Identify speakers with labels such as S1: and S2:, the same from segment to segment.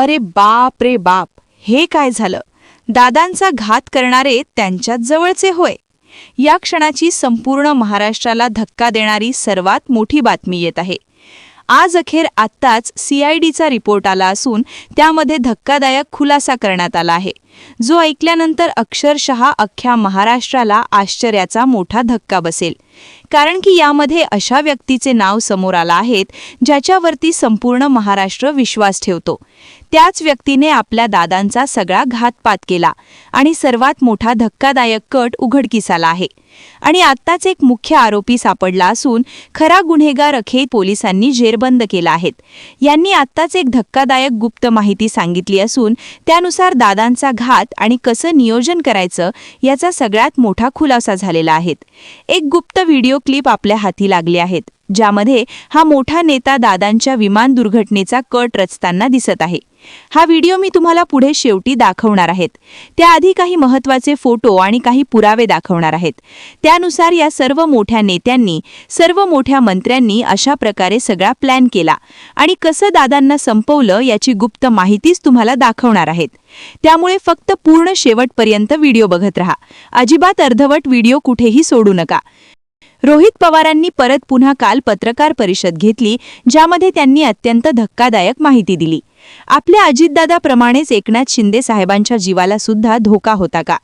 S1: अरे बाप रे बाप, हे काय झालं? दादांचा घात करणारे त्यांच्याच जवळचे होय. या क्षणाची संपूर्ण महाराष्ट्राला धक्का देणारी सर्वात मोठी बातमी येत आहे. आज अखेर आत्ताच CIDचा रिपोर्ट आला असून त्यामध्ये धक्कादायक खुलासा करण्यात आला आहे, जो ऐकल्यानंतर अक्षरशः अख्ख्या महाराष्ट्राला आश्चर्याचा मोठा धक्का बसेल. कारण की यामध्ये अशा व्यक्तीचे नाव समोर आलं आहे ज्याच्यावरती संपूर्ण महाराष्ट्र विश्वास ठेवतो. त्याच व्यक्तीने आपल्या दादांचा सगळा घातपात केला आणि सर्वात मोठा धक्कादायक कट उघडकीस आला आहे. आणि आत्ताच एक मुख्य आरोपी सापडला असून खरा गुन्हेगार अखेर पोलिसांनी जेरबंद केला आहे. यांनी आत्ताच एक धक्कादायक गुप्त माहिती सांगितली असून त्यानुसार दादांचा घात आणि कसं नियोजन करायचं याचा सगळ्यात मोठा खुलासा झालेला आहे. एक गुप्त व्हिडिओ क्लिप आपल्या हाती लागली आहेत, ज्यामध्ये हा मोठा नेता दादांच्या विमान दुर्घटनेचा कट रचताना दिसत आहे. हा व्हिडिओ मी तुम्हाला पुढे शेवटी दाखवणार आहेत. त्याआधी काही महत्त्वाचे फोटो आणि काही पुरावे दाखवणार आहेत. त्यानुसार या सर्व मोठ्या नेत्यांनी, सर्व मोठ्या मंत्र्यांनी अशा प्रकारे सगळा प्लॅन केला आणि कसं दादांना संपवलं याची गुप्त माहितीच तुम्हाला दाखवणार आहेत. त्यामुळे फक्त पूर्ण शेवटपर्यंत व्हिडिओ बघत रहा. अजिबात अर्धवट व्हिडिओ कुठेही सोडू नका. रोहित पवारांनी परत पुन्हा काल पत्रकार परिषद घेतली, ज्यामध्ये त्यांनी अत्यंत धक्कादायक माहिती दिली. आपल्या अजितदादाप्रमाणेच एकनाथ शिंदे साहेबांच्या जीवाला सुद्धा धोका होता का?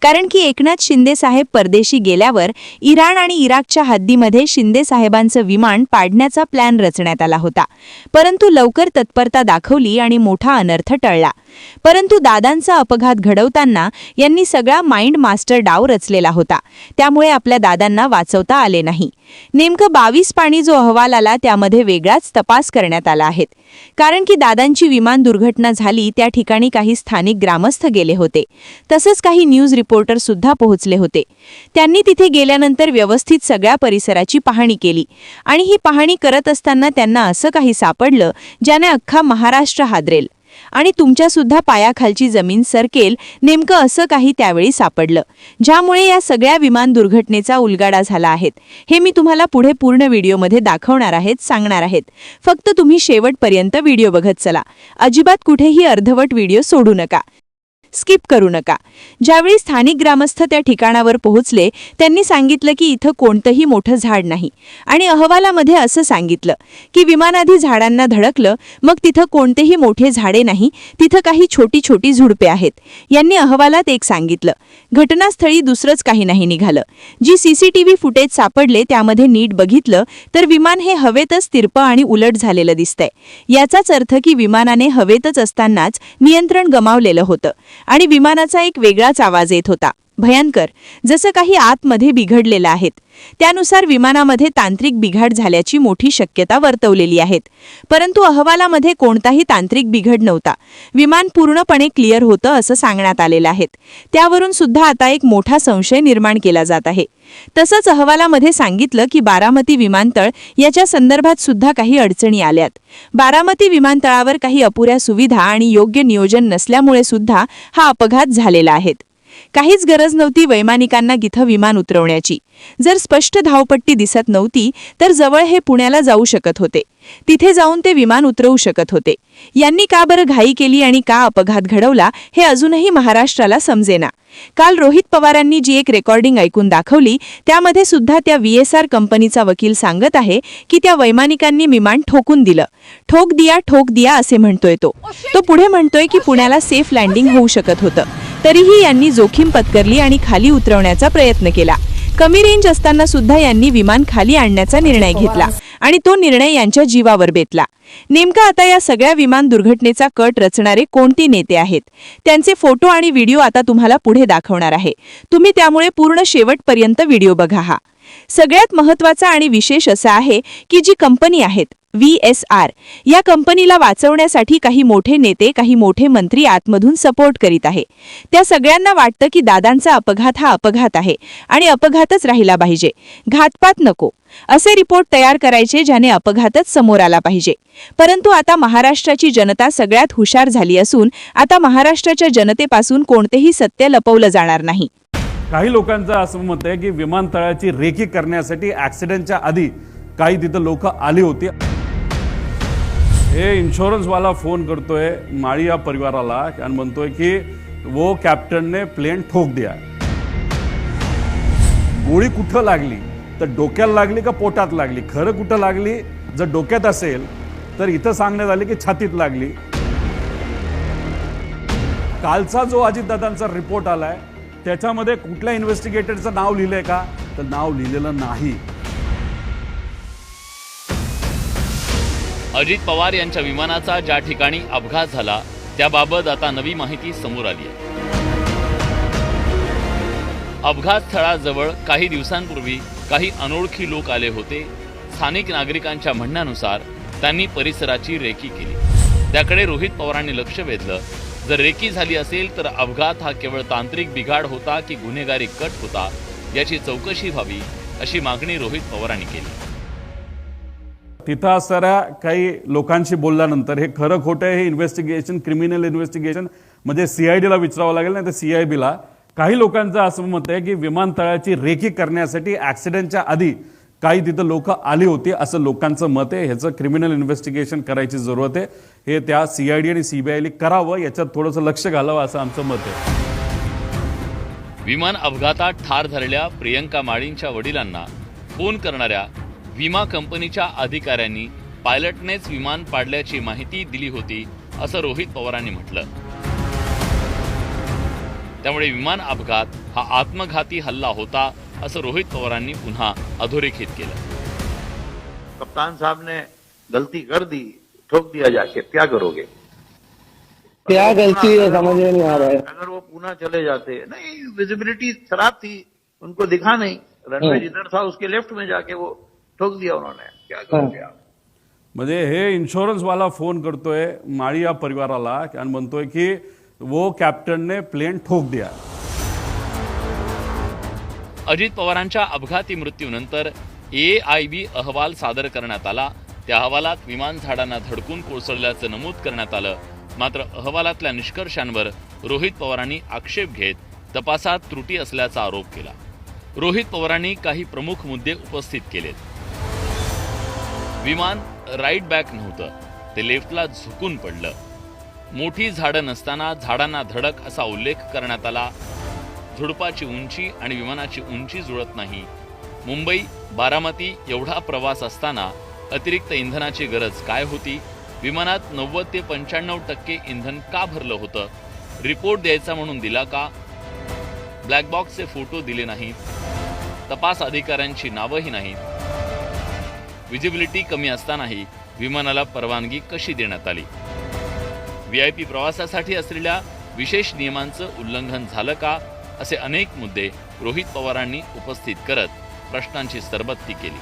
S1: कारण की एकनाथ शिंदे साहेब परदेशी गेल्यावर इराण आणि इराकच्या हद्दीमध्ये शिंदे साहेबांचं विमान पाडण्याचा प्लॅन रचण्यात आला होता. परंतु लवकर तत्परता दाखवली आणि मोठा अनर्थ टळला. परंतु दादांचा अपघात घडवताना यांनी सगळा माइंड मास्टर डाव रचलेला होता. त्यामुळे आपल्या दादांना वाचवता आले नाही. नेमकं 22 पाणी जो अहवाल आला त्यामध्ये वेगळाच तपास करण्यात आला आहे. कारण की दादांची विमान दुर्घटना झाली त्या ठिकाणी काही स्थानिक ग्रामस्थ गेले होते. तसंच काही न्यूज रिपोर्टर सुद्धा पोहोचले होते. त्यांनी तिथे गेल्यानंतर व्यवस्थित सगळ्या परिसराची पाहणी केली आणि ही पाहणी करत असताना त्यांना असं काही सापडलं ज्याने अख्खा महाराष्ट्र हादरेल आणि तुमच्यासुद्धा पायाखालची जमीन सरकेल. नेमकं असं काही त्यावेळी सापडलं, ज्यामुळे या सगळ्या विमान दुर्घटनेचा उलगडा झाला आहे. हे मी तुम्हाला पुढे पूर्ण व्हिडिओमध्ये दाखवणार आहेत, सांगणार आहेत. फक्त तुम्ही शेवटपर्यंत व्हिडिओ बघत चला. अजिबात कुठेही अर्धवट व्हिडिओ सोडू नका, स्किप करू नका. ज्यावेळी स्थानिक ग्रामस्थ त्या ठिकाणावर पोहोचले त्यांनी सांगितलं की इथं कोणतंही मोठं झाड नाही आणि अहवालामध्ये असं सांगितलं की विमानाधी झाडांना धडकलं, मग तिथं कोणतेही मोठे झाडे नाही, तिथं काही छोटी छोटी झुडपे आहेत. यांनी अहवालात एक सांगितलं. घटनास्थळी दुसरंच काही नाही निघालं. जी CCTV फुटेज सापडले त्यामध्ये नीट बघितलं तर विमान हे हवेतच तिरपं आणि उलट झालेलं दिसतंय. याचाच अर्थ की विमानाने हवेतच असतानाच नियंत्रण गमावलेलं होतं आणि विमानाचा एक वेगळाच आवाज येत होता, भयंकर, जसं काही आतमध्ये बिघडलेलं आहे. त्यानुसार विमानामध्ये तांत्रिक बिघाड झाल्याची मोठी शक्यता वर्तवलेली आहे. परंतु अहवालामध्ये कोणताही तांत्रिक बिघड नव्हता. विमान पूर्णपणे क्लिअर होतं असं सांगण्यात आलेलं आहे. त्यावरून सुद्धा आता एक मोठा संशय निर्माण केला जात आहे. तसंच अहवालामध्ये सांगितलं की बारामती विमानतळ याच्या संदर्भात सुद्धा काही अडचणी आल्यात. बारामती विमानतळावर काही अपुऱ्या सुविधा आणि योग्य नियोजन नसल्यामुळे सुद्धा हा अपघात झालेला आहे. काहीच गरज नव्हती वैमानिकांना तिथं विमान उतरवण्याची. जर स्पष्ट धावपट्टी दिसत नव्हती तर जवळ हे पुण्याला जाऊ शकत होते. तिथे जाऊन ते विमान उतरवू शकत होते. यांनी का बरं घाई केली आणि का अपघात घडवला हे अजूनही महाराष्ट्राला समजेना. काल रोहित पवारांनी जी एक रेकॉर्डिंग ऐकून दाखवली त्यामध्ये सुद्धा त्या VSR कंपनीचा वकील सांगत आहे की त्या वैमानिकांनी विमान ठोकून दिलं. ठोक दिया असे म्हणतोय तो पुढे म्हणतोय की पुण्याला सेफ लँडिंग होऊ शकत होतं. तरीही यांनी जोखीम पत्करली आणि खाली उतरवण्याचा प्रयत्न केला. कमी रेंज असताना सुद्धा यांनी विमान खाली आणण्याचा निर्णय घेतला आणि तो निर्णय यांच्या जीवावर बेतला. नेमका आता या सगळ्या विमान दुर्घटनेचा कट रचणारे कोणते नेते आहेत त्यांचे फोटो आणि व्हिडिओ आता तुम्हाला पुढे दाखवणार आहे. तुम्ही त्यामुळे पूर्ण शेवटपर्यंत व्हिडिओ बघा. सगळ्यात महत्त्वाचा आणि विशेष असं आहे की जी कंपनी आहेत VSR, या कंपनीला वाचवण्यासाठी काही मोठे नेते, काही मोठे मंत्री आतमधून सपोर्ट करीत आहे. त्या सगळ्यांना वाटतं की दादांचा अपघात हा अपघात आहे आणि अपघातच राहिला पाहिजे, घातपात नको. असे रिपोर्ट तयार करायचे ज्याने अपघातच समोर आला पाहिजे. परंतु आता महाराष्ट्राची जनता सगळ्यात हुशार झाली असून आता महाराष्ट्राच्या जनतेपासून कोणतेही सत्य लपवलं जाणार नाही.
S2: काही लोकांचं असं मत आहे की विमानतळाची रेकी करण्यासाठी ऍक्सिडेंटच्या आधी काही तिथं लोक आली होती. हे इंश्योरेंस वाला फोन करतोय माळी या परिवाराला आणि म्हणतोय की वो कॅप्टन ने प्लेन ठोक दिया. गोळी कुठं लागली तर डोक्याला लागली का पोटात लागली? खरं कुठं लागली? जर डोक्यात असेल तर इथं सांगण्यात आले की छातीत लागली. कालचा जो अजितदादांचा रिपोर्ट आलाय त्याच्यामध्ये कुठल्या इन्व्हेस्टिगेटरचं नाव लिहिलंय का? तर नाव लिहिलेलं नाही.
S3: अजित पवार यांच्या विमानाचा ज्या ठिकाणी अपघात झाला त्याबाबत आता नवी माहिती समोर आली आहे. अपघात स्थळाजवळ काही दिवसांपूर्वी काही अनोळखी लोक आले होते. स्थानिक नागरिकांच्या म्हणण्यानुसार त्यांनी परिसराची रेकी केली. त्याकडे रोहित पवारांनी लक्ष वेधलं. जर रेकी झाली असेल तर अपघात हा केवळ तांत्रिक बिघाड होता की गुन्हेगारी कट होता याची चौकशी व्हावी अशी मागणी रोहित पवारांनी केली.
S2: तिथं असणाऱ्या काही लोकांशी बोलल्यानंतर हे खरं खोटं हे इन्व्हेस्टिगेशन, क्रिमिनल इन्व्हेस्टिगेशन म्हणजे CIDला विचारावं लागेल, नाही तर CIBला. काही लोकांचं असं मत आहे की विमानतळाची रेकी करण्यासाठी ऍक्सिडेंटच्या आधी काही तिथं लोक आली होती असं लोकांचं मत आहे. ह्याचं क्रिमिनल इन्व्हेस्टिगेशन करायची जरूरत आहे. हे त्या CID आणि CBIने करावं, याच्यात थोडंसं लक्ष घालावं असं आमचं मत आहे.
S3: विमान अपघातात ठार झालेल्या प्रियंका माळींच्या वडिलांना फोन करणाऱ्या विमा कंपनीच्या अधिकाऱ्यांनी पायलटनेच विमान पाडल्याची माहिती दिली होती असं रोहित पवारांनी म्हटलं. त्यामुळे विमान अपघात हा आत्मघाती हल्ला होता असं रोहित पवारांनी पुन्हा अधोरेखित केलं.
S4: कप्तान साहब ने गलती कर दी, ठोक दिया जाके, क्या करोगे?
S5: क्या गलती है समझ में नहीं आ रहा है.
S4: अगर वो पुणे चले जाते, नहीं विजिबिलिटी खराब थी, उनको दिखा नहीं, रनवे जिधर था उसके लेफ्ट में जाके वो ठोक दिया उन्होंने, क्या करोगे आप?
S2: म्हणजे हे इन्शुरन्स वाला फोन करतोय माळी या परिवाराला आणि म्हणतोय की वो कॅप्टन ने प्लेन ठोक दिया.
S3: अजित पवारांच्या अपघाती मृत्यूनंतर AIB अहवाल सादर करण्यात आला. त्या अहवालात विमान झाडांना धडकून कोसळल्याचं नमूद करण्यात आलं. मात्र अहवालातल्या निष्कर्षांवर रोहित पवारांनी आक्षेप घेत तपासात त्रुटी असल्याचा आरोप केला. रोहित पवारांनी काही प्रमुख मुद्दे उपस्थित केलेत. विमान राईट बॅक नव्हतं, ते लेफ्टला झुकून पडलं. मोठी झाडं नसताना झाडांना धडक असा उल्लेख करण्यात आला. झुडपाची उंची आणि विमानाची उंची जुळत नाही. मुंबई बारामती एवढा प्रवास असताना अतिरिक्त इंधनाची गरज काय होती? विमानात 90 ते 95% इंधन का भरलं होतं? रिपोर्ट द्यायचा म्हणून दिला का? ब्लॅक बॉक्सचे फोटो दिले नाहीत. तपास अधिकाऱ्यांची नावंही नाहीत. विजिबिलिटी कमी असतानाही विमानाला परवानगी कशी देण्यात आली? VIP प्रवासासाठी असलेल्या विशेष नियमांचं उल्लंघन झालं का? असे अनेक मुद्दे रोहित पवारांनी उपस्थित करत प्रश्नांची सरबत्ती केली.